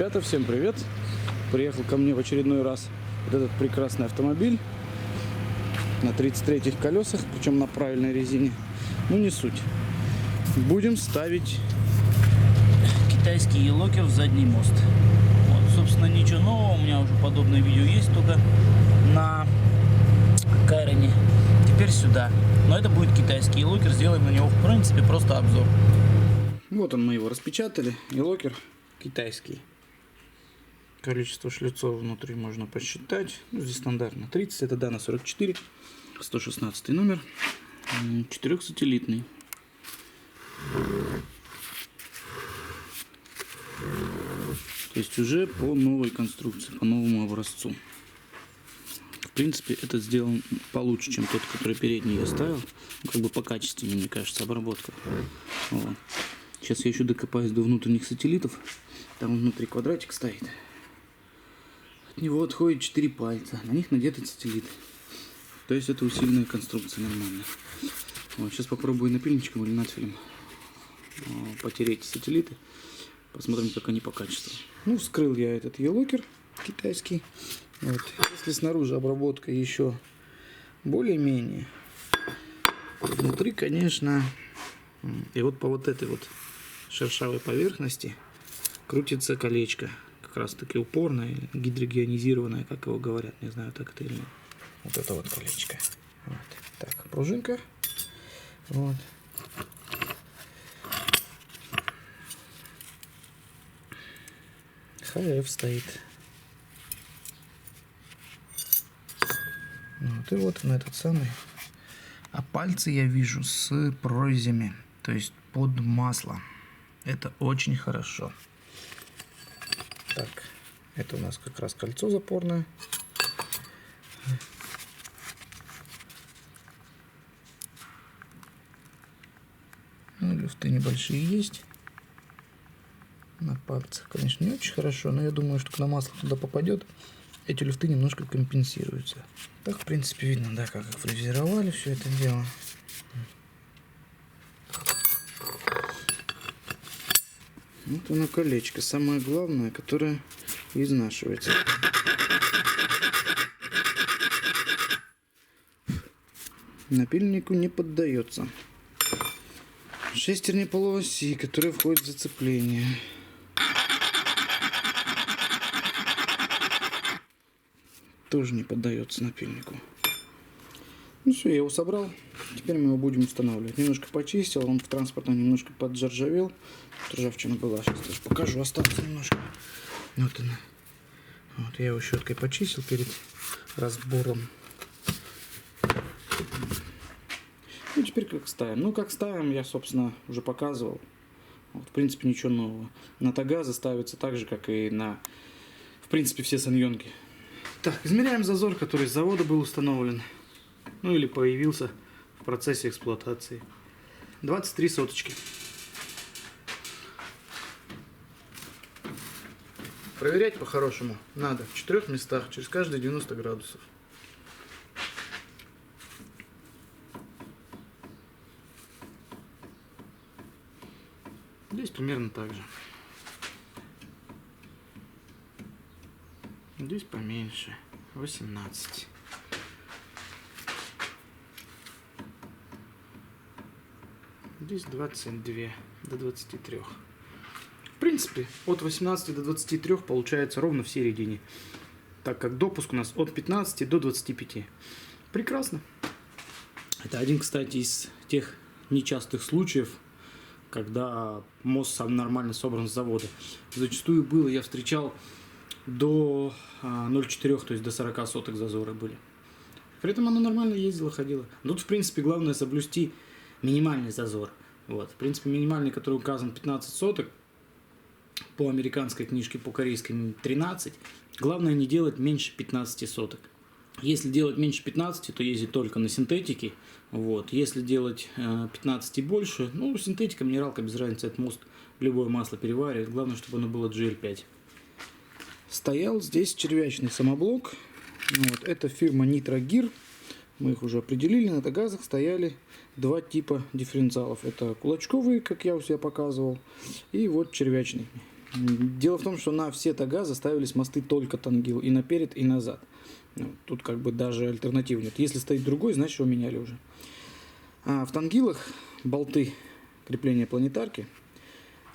Ребята, всем привет! Приехал ко мне в очередной раз вот этот прекрасный автомобиль на 33-х колесах, причем на правильной резине. Ну, не суть. Будем ставить китайский E-Locker в задний мост. Вот, собственно, ничего нового, у меня уже подобное видео есть, только на Кайроне. Теперь сюда. Но это будет китайский E-Locker, сделаем на него, в принципе, просто обзор. Вот он, мы его распечатали. E-Locker китайский. Количество шлицов внутри можно посчитать. Ну, здесь стандартно 30, это Dana 44, 116 номер, 4-сателлитный. То есть уже по новой конструкции, по новому образцу. В принципе, это сделан получше, чем тот, который передний я ставил. Как бы покачественнее, мне кажется, обработка. Вот. Сейчас я еще докопаюсь до внутренних сателлитов. Там внутри квадратик стоит. От него отходит 4 пальца. На них надеты сателлиты. То есть это усиленная конструкция, нормальная. Вот, сейчас попробую напильничком или надфилем потереть сателлиты. Посмотрим, как они по качеству. Ну, вскрыл я этот E-Locker китайский. Вот. Если снаружи обработка еще более-менее, внутри, конечно, и вот по вот этой вот шершавой поверхности крутится колечко. Как раз таки упорное, гидрогенизированное, как его говорят. Не знаю, так это или нет. Вот это вот колечко. Вот. Так, пружинка. Вот. ХФ стоит. Вот, и вот он этот самый. А пальцы я вижу с прорезями, то есть под масло. Это очень хорошо. Так, это у нас как раз кольцо запорное. Ну, люфты небольшие есть. На пальцах, конечно, не очень хорошо, но я думаю, что когда масло туда попадет, эти люфты немножко компенсируются. Так, в принципе, видно, да, как их фрезеровали все это дело. Вот оно колечко, самое главное, которое изнашивается. Напильнику не поддается. Шестерни полуоси, которые входят в зацепление. Тоже не поддается напильнику. Ну все, я его собрал. Теперь мы его будем устанавливать. Немножко почистил, он в транспортном немножко поджаржавел. Ржавчина была. Сейчас тоже покажу, осталось немножко. Вот она. Вот я его щеткой почистил перед разбором. Ну теперь как ставим. Ну как ставим, я собственно уже показывал. Вот, в принципе ничего нового. На Тагазы ставится так же, как и на, в принципе, все саньонки. Так, измеряем зазор, который с завода был установлен. Ну или появился в процессе эксплуатации. 23 соточки. Проверять по-хорошему надо в 4 местах, через каждые 90 градусов. Здесь примерно так же. Здесь поменьше. 18. Здесь 22 до 23. В принципе, от 18 до 23 получается ровно в середине. Так как допуск у нас от 15 до 25. Прекрасно. Это один, кстати, из тех нечастых случаев, когда мост сам нормально собран с завода. Зачастую было, я встречал до 0,4, то есть до 40 соток зазоры были. При этом она нормально ездила, ходила. Тут, в принципе, главное соблюсти минимальный зазор. Вот. В принципе, минимальный, который указан 15 соток, по американской книжке, по корейской 13. Главное не делать меньше 15 соток. Если делать меньше 15, то ездить только на синтетике. Вот. Если делать 15 и больше, ну, синтетика, минералка, без разницы, это мост любое масло переваривает. Главное, чтобы оно было GL5. Стоял здесь червячный самоблок. Вот. Это фирма Nitro Gear. Мы их уже определили. На Тагазах стояли два типа дифференциалов. Это кулачковые, как я у себя показывал, и вот червячный. Дело в том, что на все Тагазы ставились мосты только Тангил и наперед, и назад. Ну, тут как бы даже альтернативы нет. Если стоит другой, значит его меняли уже. А в Тангилах болты крепления планетарки,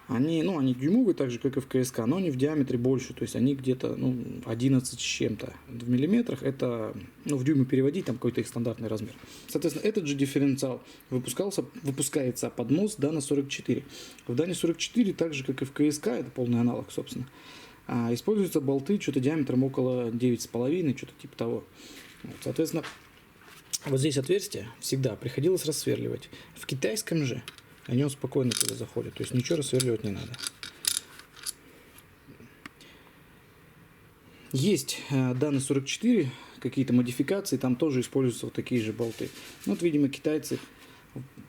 они дюймовые, так же, как и в КСК, но они в диаметре больше, то есть они где-то 11 с чем-то в миллиметрах, это, в дюймы переводить, там какой-то их стандартный размер. Соответственно, этот же дифференциал выпускается под мост Дана 44. В Дане 44, так же, как и в КСК, это полный аналог, собственно, используются болты что-то диаметром около 9,5, что-то типа того. Вот, соответственно, вот здесь отверстие всегда приходилось рассверливать. В китайском же они спокойно туда заходят, то есть ничего рассверливать не надо. Есть Дана 44, какие-то модификации, там тоже используются вот такие же болты. Ну, вот, видимо, китайцы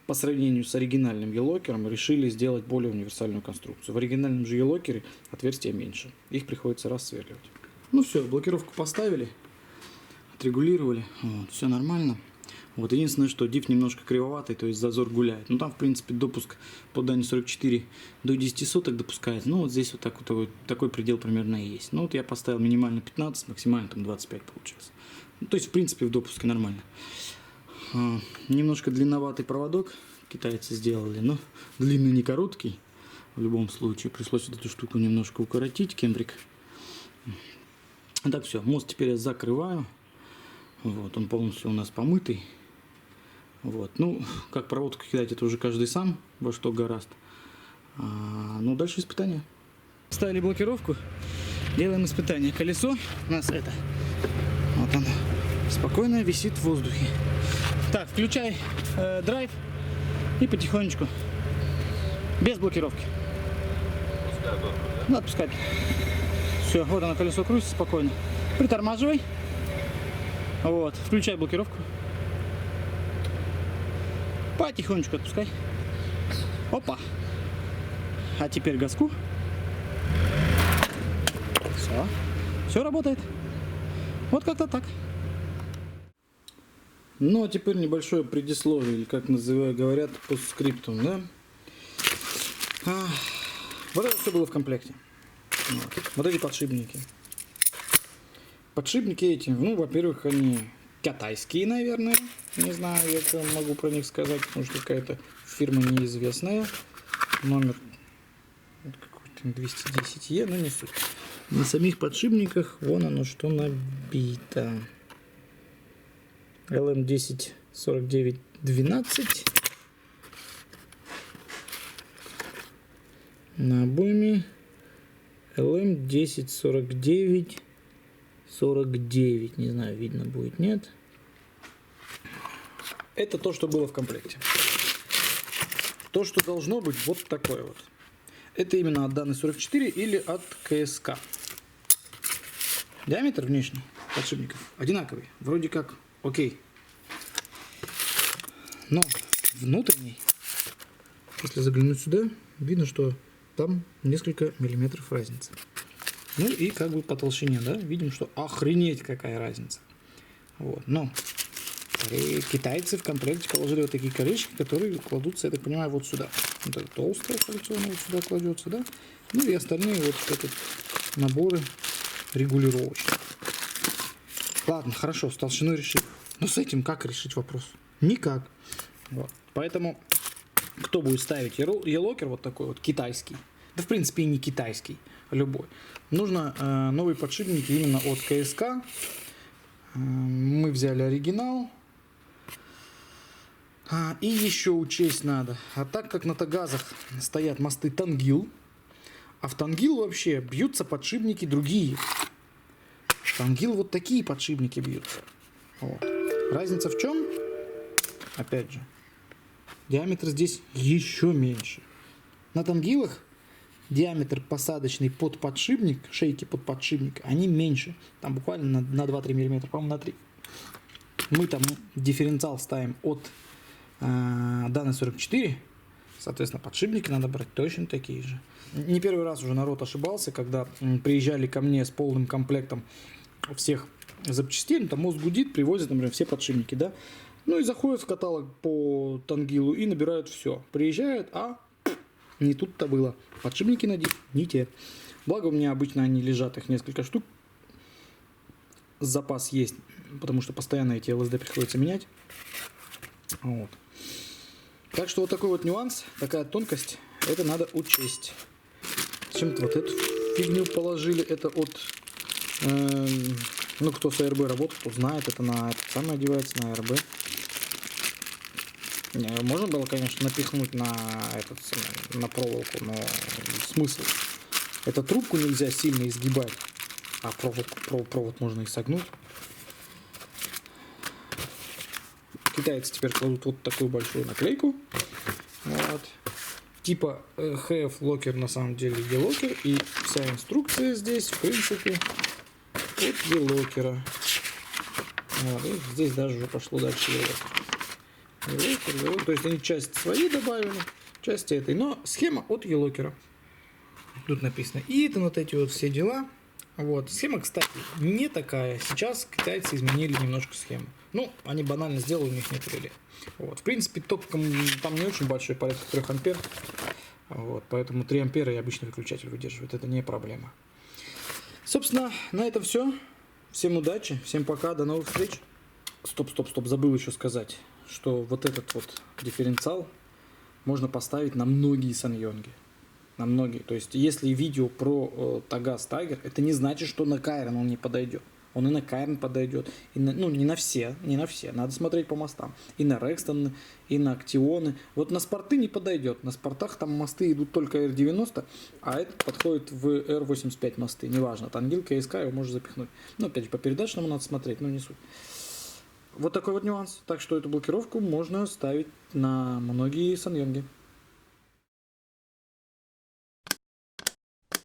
по сравнению с оригинальным елокером решили сделать более универсальную конструкцию. В оригинальном же елокере отверстия меньше, их приходится рассверливать. Ну все, блокировку поставили, отрегулировали, вот, все нормально. Вот, единственное, что диф немножко кривоватый, то есть зазор гуляет. Ну, там, в принципе, допуск по Дане 44 до 10 соток допускается. Ну, вот здесь вот, такой предел примерно и есть. Ну, вот я поставил минимально 15, максимально там 25 получилось. Ну, то есть, в принципе, в допуске нормально. Немножко длинноватый проводок китайцы сделали, но длинный не короткий. В любом случае, пришлось вот эту штуку немножко укоротить, кембрик. Так, все, мост теперь я закрываю. Вот, он полностью у нас помытый. Вот, ну, как проводку кидать, это уже каждый сам, во что гораст. Ну, дальше испытания. Ставили блокировку, делаем испытание. Колесо у нас это, вот оно, спокойно висит в воздухе. Так, включай драйв и потихонечку, без блокировки. Ну, отпускать. Все, вот оно, колесо крутится спокойно. Притормаживай. Вот, включай блокировку. Потихонечку отпускай. Опа. А теперь газку. Все. Все работает. Вот как-то так. Ну, а теперь небольшое предисловие, или как говорят, постскриптум, да? Вот это все было в комплекте. Вот эти подшипники. Подшипники эти, во-первых, они китайские, наверное. Не знаю, я могу про них сказать, потому что какая-то фирма неизвестная. Номер какой-то 210Е, но не суть. На самих подшипниках вон оно что набито. LM104912. На обойме LM104949. Не знаю, видно будет, нет. Это то, что было в комплекте. То, что должно быть вот такое вот. Это именно от Даны 44 или от КСК. Диаметр внешний подшипников одинаковый. Вроде как окей. Но внутренний, если заглянуть сюда, видно, что там несколько миллиметров разницы. Ну и как бы по толщине, да, видим, что охренеть какая разница. Вот, но и китайцы в комплекте положили вот такие колечки, которые кладутся, я так понимаю, вот сюда. Вот это толстое кольцо, оно вот сюда кладется, да. Ну и остальные вот этот наборы регулировочные. Ладно, хорошо, с толщиной решили. Но с этим как решить вопрос? Никак. Вот. Поэтому, кто будет ставить елокер вот такой вот китайский, да в принципе и не китайский, любой, нужно новые подшипники именно от КСК. Мы взяли оригинал. И еще учесть надо. А так как на Тагазах стоят мосты Тангил, а в Тангил вообще бьются подшипники другие. В Тангил вот такие подшипники бьются. Вот. Разница в чем? Опять же, диаметр здесь еще меньше. На Тангилах диаметр посадочный под подшипник, шейки под подшипник, они меньше. Там буквально на 2-3 мм, по-моему, на 3. Мы там дифференциал ставим от Дана 44. Соответственно, подшипники надо брать точно такие же. Не первый раз уже народ ошибался, когда приезжали ко мне с полным комплектом всех запчастей. Там мост гудит, привозят, например, все подшипники, да. Ну и заходят в каталог по Тангилу и набирают все. Приезжают, а не тут-то было. Подшипники на диф не те. Благо у меня обычно они лежат, их несколько штук. Запас есть, потому что постоянно эти ЛСД приходится менять. Вот. Так что вот такой вот нюанс, такая тонкость, это надо учесть. Зачем-то вот эту фигню положили, это от... ну, кто с АРБ работает, кто знает, это на это самое одевается, на АРБ. Можно было, конечно, напихнуть на, на проволоку, но смысл? Эту трубку нельзя сильно изгибать, а провод можно и согнуть. Китайцы теперь кладут вот такую большую наклейку. Вот. Типа HF Locker на самом деле E-Locker, и вся инструкция здесь, в принципе, от E-Locker. Вот. И здесь даже уже пошло дальше E-Locker. То есть они часть свои добавили, часть этой, но схема от E-Locker. Тут написано ИТ, вот эти вот все дела. Вот. Схема, кстати, не такая. Сейчас китайцы изменили немножко схему. Ну, они банально сделали, у них нет реле. Вот. В принципе, ток там не очень большой, порядка 3 ампер. Вот. Поэтому 3 ампера и обычный выключатель выдерживает. Это не проблема. Собственно, на этом все. Всем удачи, всем пока, до новых встреч. Стоп, забыл еще сказать, что вот этот вот дифференциал можно поставить на многие саньонги. На многие. То есть, если видео про Тагас Tiger, это не значит, что на Кайрон он не подойдет. Он и на Кайрон подойдет. И на, ну, не на все. Надо смотреть по мостам. И на Рекстоны, и на Актионы. Вот на спорты не подойдет. На спортах там мосты идут только R90, а этот подходит в R85 мосты. Неважно, тангилка, СК, его можно запихнуть. Но опять же, по передачному надо смотреть, но не суть. Вот такой вот нюанс. Так что эту блокировку можно ставить на многие саньонги.